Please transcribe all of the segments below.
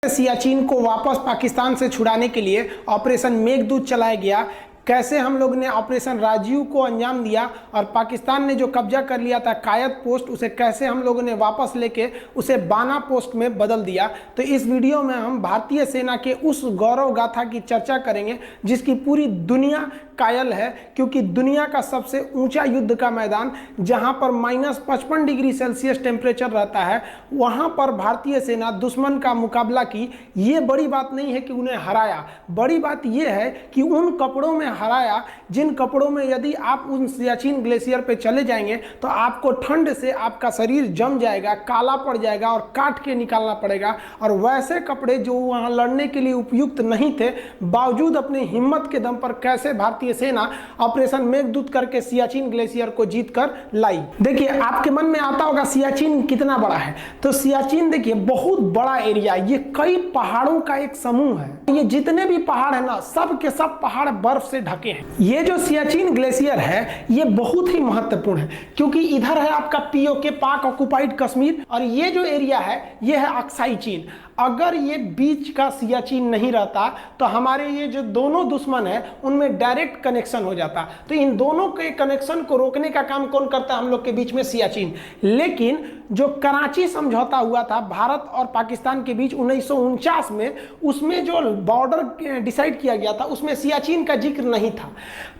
सियाचिन को वापस पाकिस्तान से छुड़ाने के लिए ऑपरेशन मेघदूत चलाया गया। कैसे हम लोग ने ऑपरेशन राजीव को अंजाम दिया और पाकिस्तान ने जो कब्जा कर लिया था कायद पोस्ट, उसे कैसे हम लोगों ने वापस लेके उसे बाना पोस्ट में बदल दिया। तो इस वीडियो में हम भारतीय सेना के उस गौरव गाथा की चर्चा करेंगे जिसकी पूरी दुनिया कायल है, क्योंकि दुनिया का सबसे ऊंचा युद्ध का मैदान जहां पर -55 डिग्री सेल्सियस टेम्परेचर रहता है, वहां पर भारतीय सेना दुश्मन का मुकाबला की। ये बड़ी बात नहीं है कि उन्हें हराया, बड़ी बात यह है कि उन कपड़ों में हराया जिन कपड़ों में यदि आप उन सियाचिन ग्लेशियर पे चले जाएंगे तो आपको ठंड से आपका शरीर जम जाएगा, काला पड़ जाएगा और काट के निकालना पड़ेगा। और वैसे कपड़े जो वहां लड़ने के लिए उपयुक्त नहीं थे, बावजूद अपनी हिम्मत के दम पर कैसे भारतीय सेना ऑपरेशन मेघदूत करके सियाचिन ग्लेशियर को जीत कर लाई। देखिए, आपके मन में आता होगा सियाचिन कितना बड़ा है। तो सियाचिन देखिए बहुत बड़ा एरिया, ये कई पहाड़ों का एक समूह है। ये जितने भी पहाड़ है ना, सब के सब पहाड़ बर्फ से ढके हैं। ये जो सियाचिन ग्लेशियर है ये बहुत ही महत्वपूर्ण है, क्योंकि इधर है आपका पीओके पाक ऑक्युपाइड कश्मीर और ये जो एरिया है ये है अक्साई चीन। अगर ये बीच का सियाचिन नहीं रहता तो हमारे ये जो दोनों दुश्मन है उनमें डायरेक्ट कनेक्शन हो जाता। तो इन दोनों के कनेक्शन को रोकने का काम कौन करता है? हम लोग के बीच में सियाचिन। लेकिन जो कराची समझौता हुआ था भारत और पाकिस्तान के बीच 1949 में, उसमें जो बॉर्डर डिसाइड किया गया था उसमें सियाचिन का जिक्र नहीं था।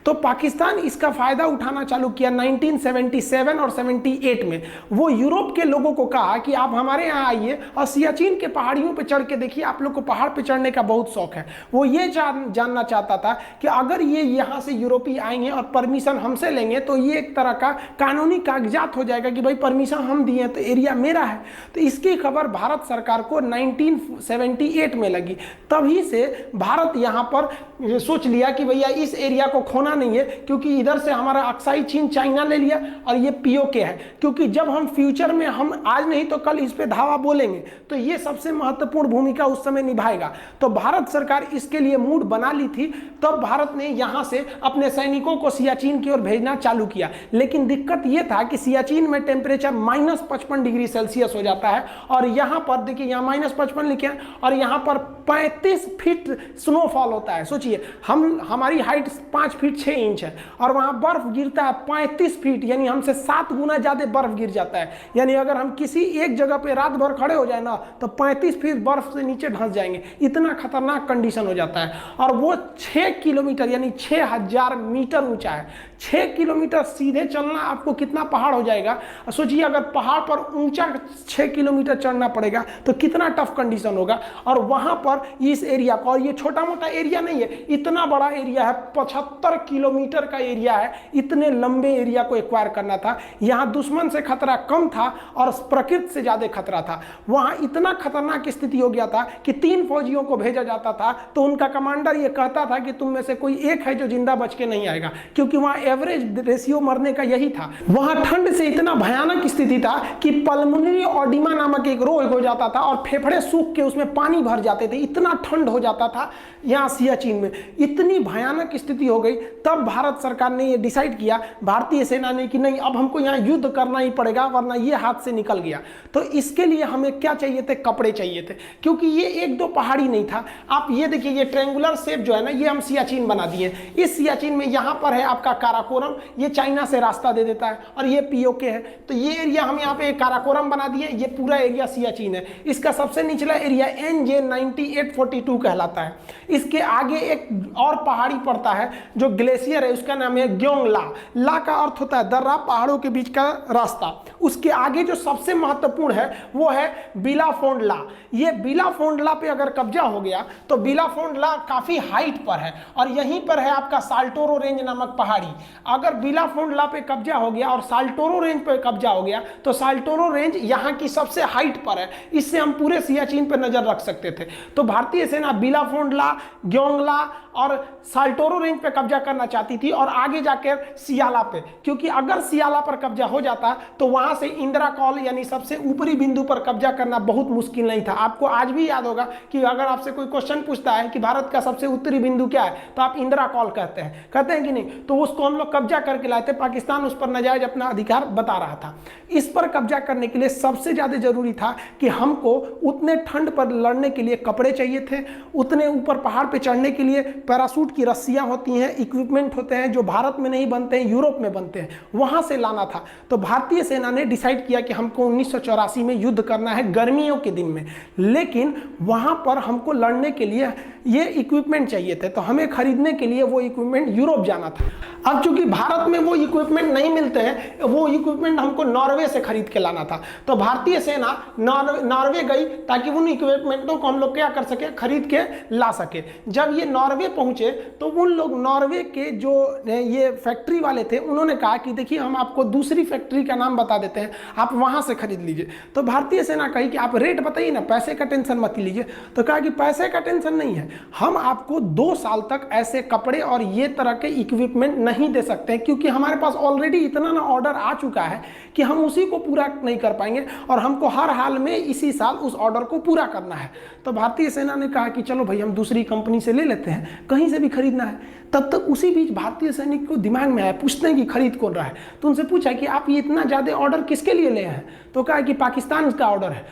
तो पाकिस्तान इसका फायदा उठाना चालू किया 1977 और 78 में। वो यूरोप के लोगों को कहा कि आप हमारे यहाँ आइए और सियाचिन के पहाड़ियों पे चढ़ के देखिए, आप लोग को पहाड़ पे चढ़ने का बहुत शौक है। वो ये जानना चाहता था कि अगर ये यहाँ से यूरोपीय आएंगे और परमिशन हमसे लेंगे तो ये एक तरह का कानूनी कागजात हो जाएगा कि भाई परमिशन हम दिए तो एरिया मेरा है। तो इसकी खबर भारत सरकार को 1978 में लगी। तभी से भारत यहाँ पर सोच लिया कि भैया इस एरिया को खोना नहीं है, क्योंकि इधर से हमारा अक्साई चीन चाइना ले लिया और ये पीओके है। क्योंकि जब हम फ्यूचर में, हम आज नहीं तो कल इस पे धावा बोलेंगे, तो ये सबसे महत्वपूर्ण भूमिका उस समय निभाएगा। तो भारत सरकार इसके लिए मूड बना ली थी। तब भारत ने यहाँ से अपने सैनिकों को सियाचिन की ओर भेजना चालू किया। लेकिन दिक्कत यह था कि सियाचिन में टेम्परेचर -55 डिग्री सेल्सियस हो जाता है और यहाँ पर देखिए, यहाँ -55 लिखे हैं और यहाँ पर 35 फीट स्नोफॉल होता है। सोचिए, हमारी हाइट 5 फीट 6 इंच है और वहाँ बर्फ गिरता है 35 फीट, यानी हमसे 7 गुना ज्यादा बर्फ गिर जाता है। यानी अगर हम किसी एक जगह पे रात भर खड़े हो जाए ना तो 35 फीट बर्फ से नीचे धंस जाएंगे। इतना खतरनाक कंडीशन हो जाता है। और वो 6 किलोमीटर यानी 6000 मीटर ऊंचा है। 6 किलोमीटर सीधे चलना आपको कितना पहाड़ हो जाएगा। सोचिए, अगर पहाड़ पर ऊंचा 6 किलोमीटर चढ़ना पड़ेगा तो कितना टफ कंडीशन होगा। और वहां पर इस एरिया को, और ये छोटा मोटा एरिया नहीं है, इतना बड़ा एरिया है, 75 किलोमीटर का एरिया है। इतने लंबे एरिया को एक्वायर करना था। यहाँ दुश्मन से खतरा कम था और प्रकृति से ज्यादा खतरा था। वहां इतना खतरनाक स्थिति हो गया था कि 3 फौजियों को भेजा जाता था तो उनका कमांडर ये कहता था कि तुम में से कोई एक है जो जिंदा बच के नहीं आएगा, क्योंकि वहां एवरेज रेशियो मरने का यही था। वहां ठंड से इतना भयानक स्थिति था कि पल्मोनरी ऑडिमा नामक एक रोग हो जाता था और फेफड़े सूख के उसमें पानी भर जाते थे। इतना ठंड हो जाता था यहाँ सियाचिन में, इतनी भयानक स्थिति हो गई। तब भारत सरकार ने ये डिसाइड किया, भारतीय सेना ने, कि नहीं अब हमको यहाँ युद्ध करना ही पड़ेगा वरना ये हाथ से निकल गया। तो इसके लिए हमें क्या चाहिए थे? कपड़े चाहिए थे, क्योंकि ये 1-2 पहाड़ी नहीं था। आप ये देखिए, ये ट्रायंगुलर शेप जो है ना, ये हम सियाचिन बना दिए। इस सियाचिन में यहाँ पर है आपका काराकोरम, ये चाइना से रास्ता दे देता है और ये पीओके है। तो ये एरिया हम यहाँ पे काराकोरम बना दिए। ये पूरा एरिया सियाचिन है। इसका सबसे निचला एरिया NJ 9842 कहलाता है। इसके आगे एक और पहाड़ी पड़ता है जो ग्लेशियर है, उसका नाम है ग्योंगला। ला का अर्थ होता है दर्रा, पहाड़ों के बीच का रास्ता। उसके आगे जो सबसे महत्वपूर्ण है वो है बिलाफोंडला। ये बिलाफोंडला पे अगर कब्जा हो गया तो बिलाफोंडला काफी हाइट पर है और यहीं पर है आपका साल्टोरो रेंज नामक पहाड़ी। अगर बिलाफोंडला पे कब्जा हो गया और साल्टोरो रेंज पे कब्जा हो गया तो साल्टोरो रेंज यहाँ की सबसे हाइट पर है। इससे हम पूरे सियाचिन पे नजर रख सकते थे। तो भारतीय सेना बिलाफोंडला, ग्योंगला और साल्टोरो रेंज पे कब्जा करना चाहती थी और आगे जाकर सियाला पे, क्योंकि अगर सियाला पर कब्जा हो जाता तो वहां से इंदिरा कॉल यानी सबसे ऊपरी बिंदु पर कब्जा करना बहुत मुश्किल नहीं था। आपको आज भी याद होगा कि अगर आपसे कोई क्वेश्चन पूछता है कि भारत का सबसे उत्तरी बिंदु क्या है तो आप इंदिरा कॉल कहते हैं कि नहीं, तो उसको हम लोग कब्जा करके लाए थे, पाकिस्तान उस पर नाजायज अपना अधिकार बता रहा था। इस पर कब्जा करने के लिए सबसे ज्यादा जरूरी था कि हमको उतने ठंड पर लड़ने के लिए कपड़े चाहिए थे, उतने ऊपर पहाड़ पे चढ़ने के लिए पैराशूट की रस्सियां होती हैं, इक्विपमेंट होते हैं जो भारत में नहीं बनते हैं, यूरोप में बनते हैं, वहां से लाना था। तो भारतीय सेना ने डिसाइड किया कि हमको 1984 में युद्ध करना है गर्मियों के दिन में, लेकिन वहां पर हमको लड़ने के लिए ये इक्विपमेंट चाहिए थे, तो हमें खरीदने के लिए वो इक्विपमेंट यूरोप जाना था। अब चूंकि भारत में वो इक्विपमेंट नहीं मिलते हैं, वो इक्विपमेंट हमको नॉर्वे से खरीद के लाना था। तो भारतीय सेना नॉर्वे गई ताकि उन इक्विपमेंटों को हम लोग क्या कर सके, खरीद के ला सके। जब ये नॉर्वे पहुंचे तो उन लोग नॉर्वे के जो ये फैक्ट्री वाले थे उन्होंने कहा कि देखिए हम आपको दूसरी फैक्ट्री का नाम बता देते हैं, आप वहां से खरीद लीजिए। तो भारतीय सेना कही कि आप रेट बताइए ना, पैसे का टेंशन मत लीजिए। तो कहा कि पैसे का टेंशन नहीं है, हम आपको 2 साल तक ऐसे कपड़े और ये तरह के इक्विपमेंट नहीं दे सकते हैं, क्योंकि हमारे पास ऑलरेडी इतना ना ऑर्डर आ चुका है कि हम उसी को पूरा नहीं कर पाएंगे और हमको हर हाल में इसी साल उस ऑर्डर को पूरा करना है। तो भारतीय सेना ने कहा कि चलो भाई हम दूसरी कंपनी से ले लेते हैं, कहीं से भी खरीदना है। तब तक उसी बीच भारतीय सैनिक को दिमाग में आया, पूछते हैं कि खरीद कौन रहा है। तो उनसे पूछा कि आप ये इतना ज्यादा ऑर्डर किसके लिए ले हैं? तो कहा कि पाकिस्तान का ऑर्डर है।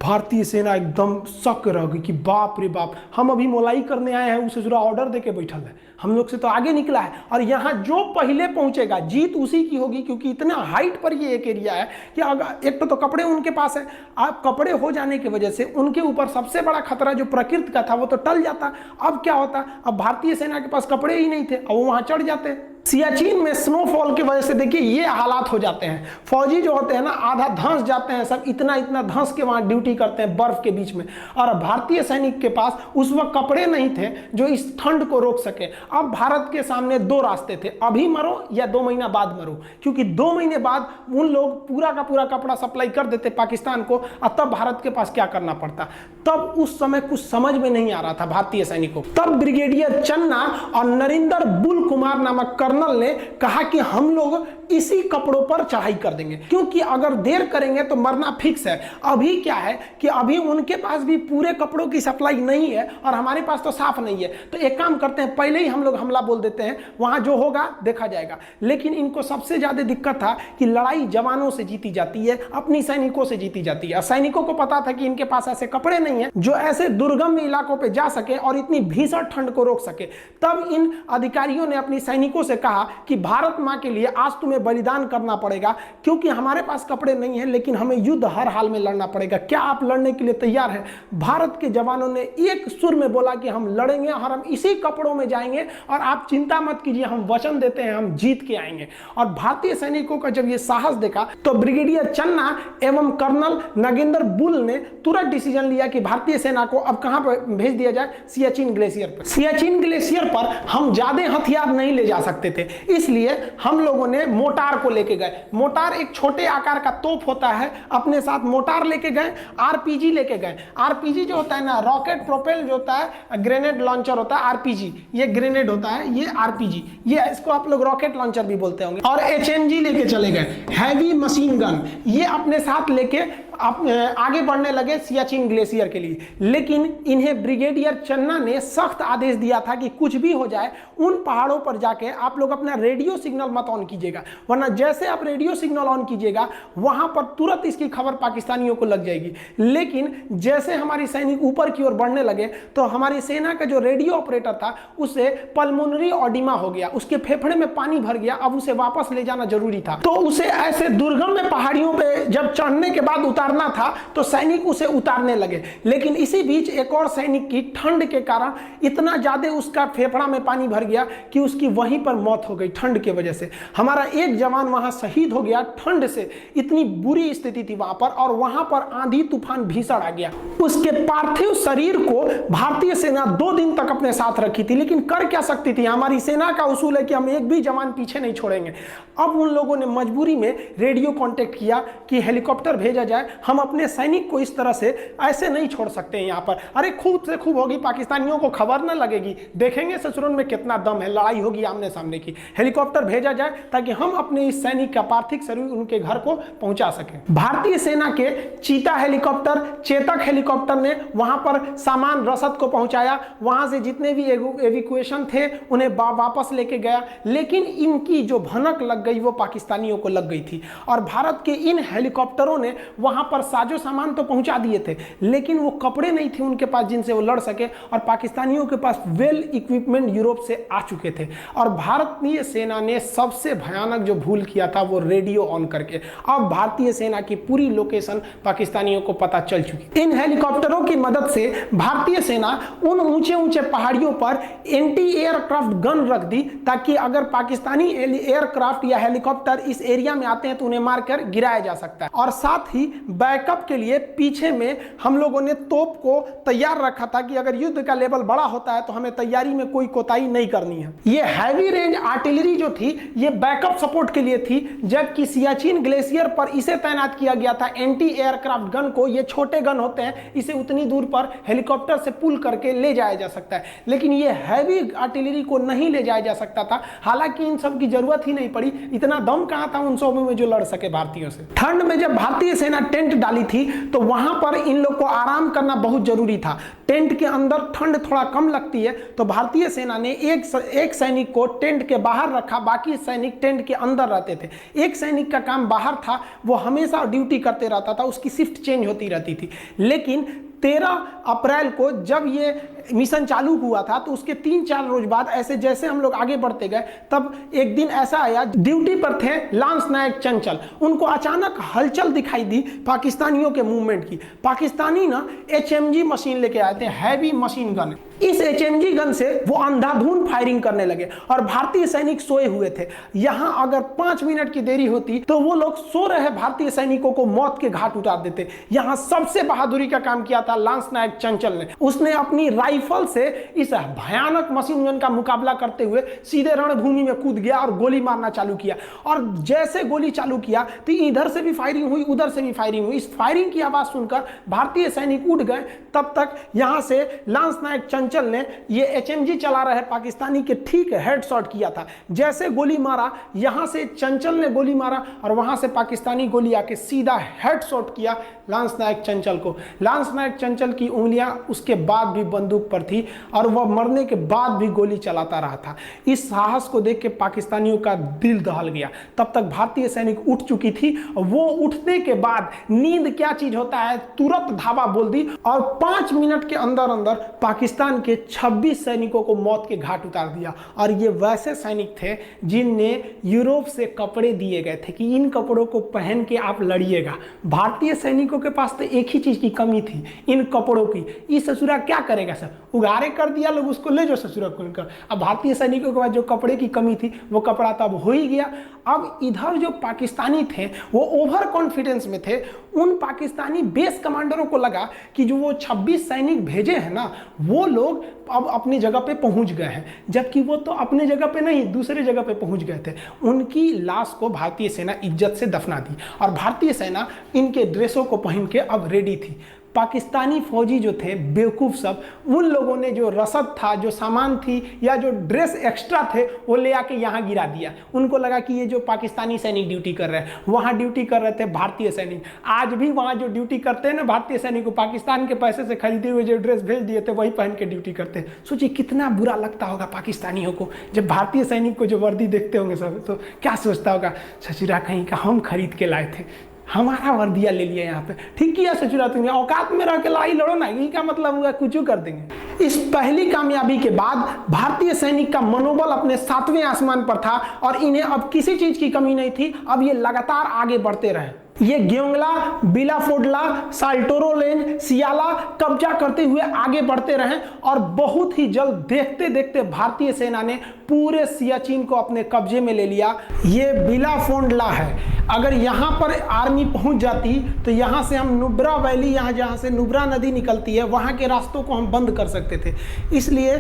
भारतीय सेना एकदम शक रह गई कि बाप रे बाप, हम अभी मोलाई करने आए हैं, उसे जरा ऑर्डर देके बैठल है, हम लोग से तो आगे निकला है, और यहाँ जो पहले पहुंचेगा जीत उसी की होगी, क्योंकि इतना हाइट पर ये एक एरिया है कि अगर एक तो कपड़े उनके पास है, आप कपड़े हो जाने की वजह से उनके ऊपर सबसे बड़ा खतरा जो प्रकृति का था वो तो टल जाता। अब क्या होता, अब भारतीय सेना के पास कपड़े ही नहीं थे, अब वो वहां चढ़ जाते। सियाचिन में स्नोफॉल की वजह से देखिए ये हालात हो जाते हैं, फौजी जो होते हैं ना आधा धंस जाते हैं, सब इतना इतना धंस के वहां ड्यूटी करते हैं बर्फ के बीच में। और भारतीय सैनिक के पास उस वक्त कपड़े नहीं थे जो इस ठंड को रोक सके। अब भारत के सामने 2 रास्ते थे, अभी मरो या 2 महीना बाद मरो, क्योंकि 2 महीने बाद उन लोग पूरा का पूरा कपड़ा सप्लाई कर देते पाकिस्तान को, और तब भारत के पास क्या करना पड़ता। तब उस समय कुछ समझ में नहीं आ रहा था भारतीय सैनिकों को। तब ब्रिगेडियर चन्ना और नरिंदर बुल कुमार नामक कर्नल ने कहा कि हम लोग इसी कपड़ों पर चढ़ाई कर देंगे, क्योंकि अगर देर करेंगे तो मरना फिक्स है। अभी क्या है कि अभी उनके पास भी पूरे कपड़ों की सप्लाई नहीं है और हमारे पास तो साफ नहीं है, तो एक काम करते हैं पहले ही हम लोग हमला बोल देते हैं, वहां जो होगा देखा जाएगा। लेकिन इनको सबसे ज्यादा दिक्कत था कि लड़ाई जवानों से जीती जाती है, अपनी सैनिकों से जीती जाती है। सैनिकों को पता था कि इनके पास ऐसे कपड़े नहीं है जो ऐसे दुर्गम इलाकों पर जा सके और इतनी भीषण ठंड को रोक सके। तब इन अधिकारियों ने अपनी सैनिकों से कहा कि भारत मां के लिए आज तुम्हें बलिदान करना पड़ेगा, क्योंकि हमारे पास कपड़े नहीं है लेकिन हमें युद्ध हर हाल में लड़ना पड़ेगा, क्या आप लड़ने के लिए तैयार हैं? भारत के जवानों ने एक सुर में बोला कि हम लड़ेंगे और हम इसी कपड़ों में जाएंगे, और आप चिंता मत कीजिए, हम वचन देते हैं हम जीत के आएंगे। और भारतीय सैनिकों का जब ये साहस देखा तो ब्रिगेडियर चन्ना एवं कर्नल नगेंद्र बुल ने तुरंत डिसीजन लिया कि भारतीय सेना को अब कहां पर भेज दिया जाए, सियाचिन ग्लेशियर पर। सियाचिन ग्लेशियर पर हम ज्यादा हथियार नहीं ले जा सकते थे, इसलिए हम लोगों ने मोटार को लेके गए। मोटार एक छोटे आकार का तोप होता है, अपने साथ मोटार लेके गए, आरपीजी लेके गए। आरपीजी जो होता है ना, रॉकेट प्रोपेल जो होता है, ग्रेनेड लॉन्चर होता है आरपीजी, ये ग्रेनेड होता है, ये आरपीजी, ये इसको आप लोग रॉकेट लॉन्चर भी बोलते होंगे। और एचएमजी लेके चले गए, हैवी मशीन गन, ये अपने साथ लेके आगे बढ़ने लगे सियाचिन ग्लेशियर के लिए। लेकिन इन्हें ब्रिगेडियर चन्ना ने सख्त आदेश दिया था कि कुछ भी हो जाए उन पहाड़ों पर जाके आप लोग अपना रेडियो सिग्नल मत ऑन कीजिएगा, वरना जैसे आप रेडियो सिग्नल ऑन कीजिएगा वहां पर तुरंत इसकी खबर पाकिस्तानियों को लग जाएगी। लेकिन जैसे हमारी सैनिक ऊपर की ओर बढ़ने लगे तो हमारी सेना का जो रेडियो ऑपरेटर था उसे पल्मोनरी ऑडिमा हो गया, उसके फेफड़े में पानी भर गया, अब उसे वापस ले जाना जरूरी था। तो उसे ऐसे दुर्गम में पहाड़ियों पे जब चढ़ने के बाद उतारना था तो सैनिक उसे उतारने लगे। लेकिन इसी बीच एक और सैनिक की ठंड के कारण इतना ज्यादा उसका फेफड़ा में पानी भर गया कि उसकी वहीं पर मौत हो गई ठंड की वजह से। हमारा एक जवान वहां शहीद हो गया ठंड से, इतनी बुरी स्थिति थी वहां पर, और वहां पर आंधी तूफान भीषण आ गया। उसके पार्थिव शरीर को भारतीय सेना 2 दिन तक अपने साथ रखी थी, लेकिन कर क्या सकती थी, हमारी सेना का उसूल है कि हम एक भी जवान पीछे नहीं छोड़ेंगे। अब उन लोगों ने मजबूरी में रेडियो कांटेक्ट किया कि हेलीकॉप्टर भेजा जाए हम अपने सैनिक को इस तरह से ऐसे नहीं छोड़ सकते हैं यहाँ पर। अरे खूब से खूब होगी, पाकिस्तानियों को खबर ना लगेगी, देखेंगे ससुरन में कितना दम है, लड़ाई होगी आमने सामने की, हेलीकॉप्टर भेजा जाए ताकि हम अपने इस सैनिक का पार्थिव शरीर उनके घर को पहुंचा सकें। भारतीय सेना के चीता हेलीकॉप्टर, चेतक हेलीकॉप्टर ने वहां पर सामान रसद को पहुंचाया, वहां से जितने भी एविक्यूएशन थे उन्हें वापस लेके गया। लेकिन इनकी जो भनक लग गई वो पाकिस्तानियों को लग गई थी और भारत के इन हेलीकॉप्टरों ने वहां पर साजो सामान तो पहुंचा दिए थे, लेकिन वो कपड़े नहीं थे उनके पास जिनसे वो लड़ सके, और पाकिस्तानियों के पास वेल इक्विपमेंट यूरोप से आ चुके थे। और भारतीय सेना ने सबसे भयानक जो भूल किया था वो रेडियो ऑन करके, अब भारतीय सेना की पूरी लोकेशन पाकिस्तानियों को पता चल चुकी। इन हेलीकॉप्टरों की मदद से भारतीय सेना उन ऊंचे ऊंचे पहाड़ियों पर एंटी एयरक्राफ्ट गन रख दी, ताकि अगर पाकिस्तानी एयरक्राफ्ट या हेलीकॉप्टर इस एरिया में आते हैं तो उन्हें मारकर गिराया जा सकता है। और साथ ही बैकअप के लिए पीछे में हम लोगों ने तोप को तैयार रखा था कि अगर युद्ध का लेवल बड़ा होता है तो हमें तैयारी में कोई कोताही नहीं करनी है। ये हैवी रेंज आर्टिलरी जो थी ये बैकअप सपोर्ट के लिए थी, जबकि सियाचिन ग्लेशियर पर इसे तैनात किया गया था एंटी एयरक्राफ्ट गन को। ये छोटे गन होते हैं, इसे उतनी दूर पर हेलीकॉप्टर से पुल करके ले जाया जा सकता है, लेकिन ये हैवी आर्टिलरी को नहीं ले जाया जा सकता था। हालांकि इन सब की जरूरत ही नहीं पड़ी, इतना दम कहां था उन सब में जो लड़ सके भारतीयों से। ठंड में जब भारतीय सेना टेंट डाली थी तो वहां पर इन लोग को आराम करना बहुत जरूरी था। टेंट के अंदर ठंड थोड़ा कम लगती है, तो भारतीय सेना ने एक सैनिक को टेंट के बाहर रखा, बाकी सैनिक टेंट के अंदर रहते थे। एक सैनिक का काम बाहर था, वो हमेशा ड्यूटी करते रहता था, उसकी शिफ्ट चेंज होती रहती थी। लेकिन 13 अप्रैल को जब ये मिशन चालू हुआ था तो उसके 3-4 रोज बाद, ऐसे जैसे हम लोग आगे बढ़ते गए, तब एक दिन ऐसा आया, ड्यूटी पर थे लांस नायक चंचल, उनको अचानक हलचल दिखाई दी पाकिस्तानियों के मूवमेंट की। पाकिस्तानी ना HMG मशीन लेके आए थे, हैवी मशीन गन। इस HMG गन से वो अंधाधुंध फायरिंग करने लगे और भारतीय सैनिक सोए हुए थे। यहां अगर 5 मिनट की देरी होती तो वो लोग सो रहे भारतीय सैनिकों को मौत के घाट उतार देते। यहां सबसे बहादुरी का काम किया था लांस नायक चंचल ने। उसने अपनी राइफल से इस भयानक मशीन गन का मुकाबला करते हुए सीधे रणभूमि में कूद गया और गोली मारना चालू किया। और जैसे गोली चालू किया तो इधर से भी फायरिंग हुई, उधर से भी फायरिंग हुई। इस फायरिंग की आवाज सुनकर भारतीय सैनिक उठ गए। तब तक यहां से लांस नायक चंचल ने ये HMG चला रहे पाकिस्तानी के ठीक हेडशॉट किया था। जैसे गोली मारा, यहां से चंचल ने गोली मारा और वहां से पाकिस्तानी गोली आके सीधा हेडशॉट किया लांस नायक चंचल को। लांस नायक चंचल की उंगलियां उसके बाद भी बंदूक पर थी और वह मरने के बाद भी गोली चलाता रहा था। इस साहस को देख के पाकिस्तानियों का दिल दहल गया। तब तक भारतीय सैनिक उठ चुकी थी। वो उठने के बाद नींद क्या चीज होता है, तुरंत धावा बोल दी और 5 मिनट के अंदर अंदर पाकिस्तान के 26 सैनिकों को मौत के घाट उतार दिया। और ये वैसे सैनिक थे जिन्हें यूरोप से कपड़े दिए गए थे कि इन कपड़ों को पहन के आप लड़िएगा। भारतीय सैनिकों के पास तो एक ही चीज की कमी थी, इन कपड़ों की। इस ससुरा क्या करेगा सर, उगारे कर दिया लोग, उसको ले जाओ ससुरा को इनका। अब भारतीय सैनिकों के पास जो कपड़े की कमी थी वो कपड़ा तब हो ही गया। अब इधर जो पाकिस्तानी थे वो ओवर कॉन्फिडेंस में थे। उन पाकिस्तानी बेस कमांडरों को लगा कि जो वो 26 सैनिक भेजे हैं ना, वो लोग अब अपनी जगह पे पहुंच गए हैं, जबकि वो तो अपने जगह पे नहीं दूसरे जगह पे पहुंच गए थे। उनकी लाश को भारतीय सेना इज्जत से दफना दी और भारतीय सेना इनके ड्रेसों को पहन के अब रेडी थी। पाकिस्तानी फौजी जो थे बेवकूफ़ सब, उन लोगों ने जो रसद था, जो सामान थी या जो ड्रेस एक्स्ट्रा थे वो ले आके यहाँ गिरा दिया। उनको लगा कि ये जो पाकिस्तानी सैनिक ड्यूटी कर रहे हैं, वहाँ ड्यूटी कर रहे थे भारतीय सैनिक। आज भी वहाँ जो ड्यूटी करते हैं ना भारतीय सैनिक को, पाकिस्तान के पैसे से खरीदे हुए जो ड्रेस भेज दिए थे वही पहन के ड्यूटी करते हैं। सोचिए कितना बुरा लगता होगा पाकिस्तानियों को जब भारतीय सैनिक को जो वर्दी देखते होंगे सब, तो क्या सोचता होगा, ससुरा कहीं का हम खरीद के लाए थे, हमारा वर्दिया ले लिया यहाँ पे। ठीक किया ससुरा, तुमने औकात में रह के लड़ाई लड़ो ना, ये क्या मतलब हुआ, कुछ कर देंगे। इस पहली कामयाबी के बाद भारतीय सैनिक का मनोबल अपने 7वें आसमान पर था और इन्हें अब किसी चीज की कमी नहीं थी। अब ये लगातार आगे बढ़ते रहे। ये ग्योंगला, बिलाफोडला, साल्टोरोलेन, सियाला कब्जा करते हुए आगे बढ़ते रहे और बहुत ही जल्द देखते देखते भारतीय सेना ने पूरे सियाचिन को अपने कब्जे में ले लिया। ये बिलाफोडला है। अगर यहाँ पर आर्मी पहुंच जाती तो यहाँ से हम नुब्रा वैली, यहाँ जहाँ से नुब्रा नदी निकलती है, वहाँ के रास्तों को हम बंद कर सकते थे। इसलिए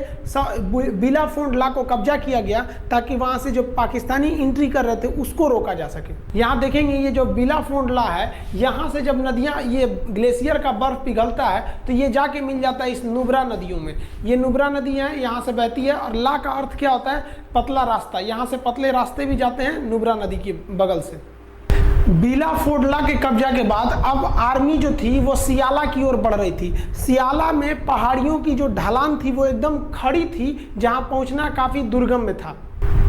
बिलाफोंडला को कब्जा किया गया ताकि वहाँ से जो पाकिस्तानी एंट्री कर रहे थे उसको रोका जा सके। यहाँ देखेंगे ये जो बिलाफोंडला है, यहाँ से जब नदियाँ, ये ग्लेशियर का बर्फ पिघलता है तो ये जाके मिल जाता है इस नुब्रा नदियों में। ये नुब्रा नदी है, यहाँ से बहती है, और ला का अर्थ क्या होता है? पतला रास्ता। यहाँ से पतले रास्ते भी जाते हैं नुब्रा नदी के बगल से। बिलाफोंडला के कब्जा के बाद अब आर्मी जो थी वो सियाला की ओर बढ़ रही थी। सियाला में पहाड़ियों की जो ढलान थी वो एकदम खड़ी थी, जहां पहुंचना काफी दुर्गम में था।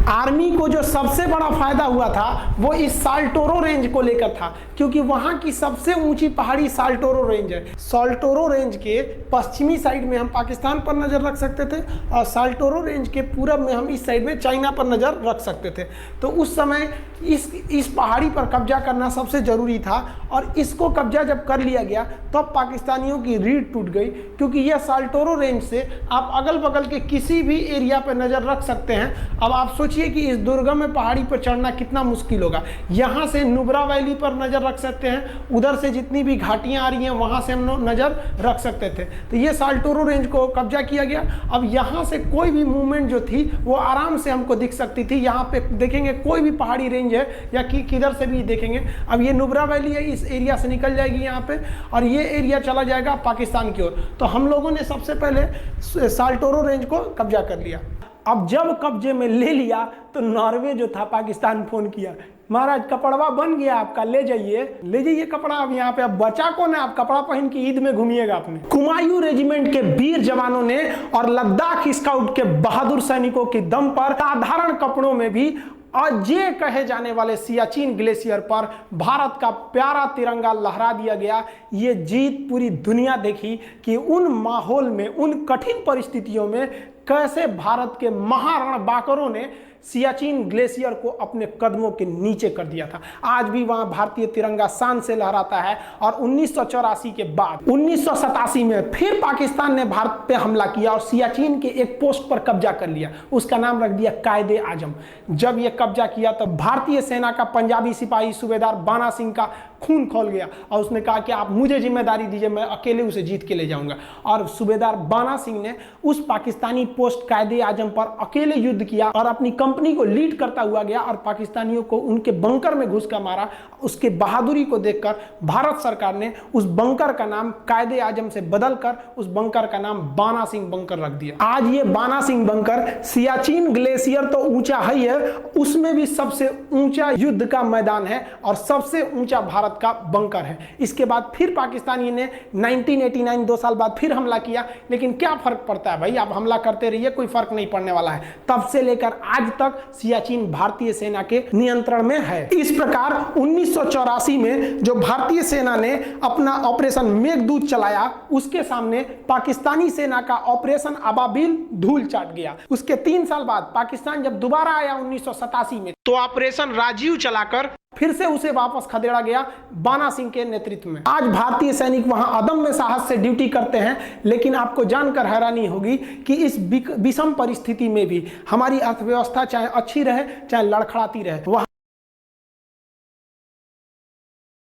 आर्मी को जो सबसे बड़ा फायदा हुआ था वो इस साल्टोरो रेंज को लेकर था, क्योंकि वहां की सबसे ऊंची पहाड़ी साल्टोरो रेंज है। साल्टोरो रेंज के पश्चिमी साइड में हम पाकिस्तान पर नजर रख सकते थे, और साल्टोरो रेंज के पूरब में हम इस साइड में चाइना पर नजर रख सकते थे। तो उस समय इस पहाड़ी पर कब्जा करना सबसे जरूरी था, और इसको कब्जा जब कर लिया गया तब पाकिस्तानियों की रीढ़ टूट गई, क्योंकि यह साल्टोरो रेंज से आप अगल बगल के किसी भी एरिया पर नजर रख सकते हैं। अब आप सोचिए कि इस दुर्गम में पहाड़ी पर चढ़ना कितना मुश्किल होगा। यहाँ से नुब्रा वैली पर नजर रख सकते हैं, उधर से जितनी भी घाटियाँ आ रही हैं वहाँ से हम नजर रख सकते थे। तो ये साल्टोरो रेंज को कब्जा किया गया। अब यहाँ से कोई भी मूवमेंट जो थी वो आराम से हमको दिख सकती थी। यहाँ पे देखेंगे कोई भी पहाड़ी रेंज है या किधर से भी देखेंगे। अब ये नुब्रा वैली है, इस एरिया से निकल जाएगी यहाँ पे, और ये एरिया चला जाएगा पाकिस्तान की ओर। तो हम लोगों ने सबसे पहले साल्टोरो रेंज को कब्जा कर लिया। अब जब कब्जे में ले लिया तो नॉर्वे जो था, पाकिस्तान फोन किया, महाराज कपड़वा बन गया आपका, ले जाइए कपड़ा। अब यहाँ पे अब बचा कौन है? आप कपड़ा पहन के ईद में घूमिएगा अपने। कुमायूं रेजिमेंट के वीर जवानों ने और लद्दाख स्काउट के बहादुर सैनिकों के दम पर साधारण कपड़ों में भी अजय कहे जाने वाले सियाचिन ग्लेशियर पर भारत का प्यारा तिरंगा लहरा दिया गया। ये जीत पूरी दुनिया देखी कि उन माहौल में, उन कठिन परिस्थितियों में कैसे भारत के महारणबांकरों ने सियाचिन ग्लेशियर को अपने कदमों के नीचे कर दिया था। आज भी वहां भारतीय तिरंगा शान से लहराता है। और 1984 के बाद 1987 में फिर पाकिस्तान ने भारत पे हमला किया और सियाचिन के एक पोस्ट पर कब्जा कर लिया। उसका नाम रख दिया कायदे आजम। जब यह कब्जा किया तो भारतीय सेना का पंजाबी सिपाही सूबेदार बाना सिंह का खून खौल गया, और उसने कहा कि आप मुझे जिम्मेदारी दीजिए, मैं अकेले उसे जीत के ले जाऊंगा। और सूबेदार बाना सिंह ने उस पाकिस्तानी पोस्ट कायदे आजम पर अकेले युद्ध किया और अपनी कंपनी को लीड करता हुआ गया, और पाकिस्तानियों को उनके बंकर में घुस कर मारा। उसके बहादुरी को देखकर भारत सरकार ने उस बंकर का नाम कायदे आजम से बदलकर उस बंकर का नाम बाना सिंह बंकर रख दिया। आज ये बाना सिंह बंकर, सियाचिन ग्लेशियर तो ऊंचा है, उसमें भी सबसे ऊंचा युद्ध का मैदान है और सबसे ऊंचा भारत का बंकर है। इसके बाद फिर पाकिस्तानी ने 1989 2 साल बाद फिर हमला किया, लेकिन क्या फर्क पड़ता है भाई, आप हमला करते रहिए, कोई फर्क नहीं पड़ने वाला है। तब से लेकर आज तक सियाचिन भारतीय सेना के नियंत्रण में है। इस प्रकार 1984 में जो भारतीय सेना ने अपना ऑपरेशन मेघदूत चलाया, उसके सामने पाकिस्तानी सेना का ऑपरेशन अबाबिल धूल चाट गया। उसके 3 साल बाद पाकिस्तान जब दोबारा आया 1987 में, तो ऑपरेशन राजीव चलाकर फिर से उसे वापस खदेड़ा गया बाना सिंह के नेतृत्व में। आज भारतीय सैनिक वहां अदम्य साहस से ड्यूटी करते हैं, लेकिन आपको जानकर हैरानी होगी कि इस विषम परिस्थिति में भी हमारी अर्थव्यवस्था चाहे अच्छी रहे चाहे लड़खड़ाती रहे, वहां